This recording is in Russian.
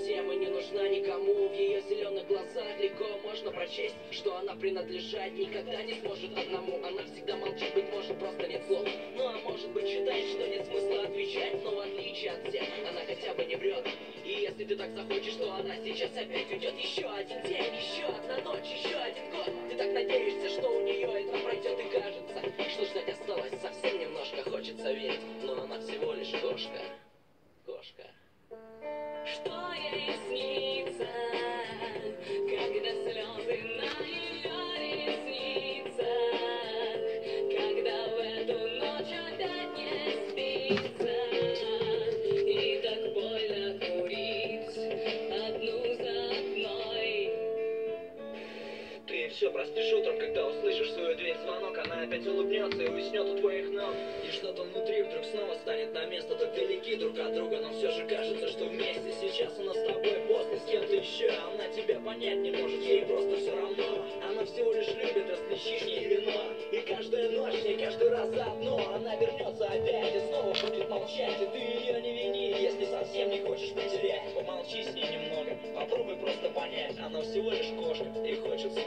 всем и не нужна никому. В ее зеленых глазах легко можно прочесть, что она принадлежать никогда не сможет одному. Она всегда молчит, быть может, просто нет слов. Ну а может быть, считает, что нет смысла отвечать. Но в отличие от всех, она хотя бы не врет. И если ты так захочешь, то она сейчас опять уйдет. Еще один день, еще одна ночь, еще один год. Ты так надеешься, что у нее это пройдет, и кажется, что ждать осталось совсем немножко. Хочется верить, но она всего лишь кошка. Кошка. Что ей снится, когда слезы на ее ресницах, когда в эту ночь опять не спится, и так больно курить одну за одной. Ты все простишь утром, когда услышишь свою дверь звонок. Она опять улыбнется и уснет у твоих ног. И что-то внутри вдруг снова станет на место. Так далеки друг от друга, но все же кажется, что вместе. Сейчас она с тобой, после с кем-то еще. Она тебя понять не может, ей просто все равно. Она всего лишь любит развлечения и вино. И каждая ночь, и каждый раз заодно. Она вернется опять и снова будет молчать. И ты ее не вини, если совсем не хочешь потерять. Помолчи с ней немного, попробуй просто понять. Она всего лишь кошка, и хочется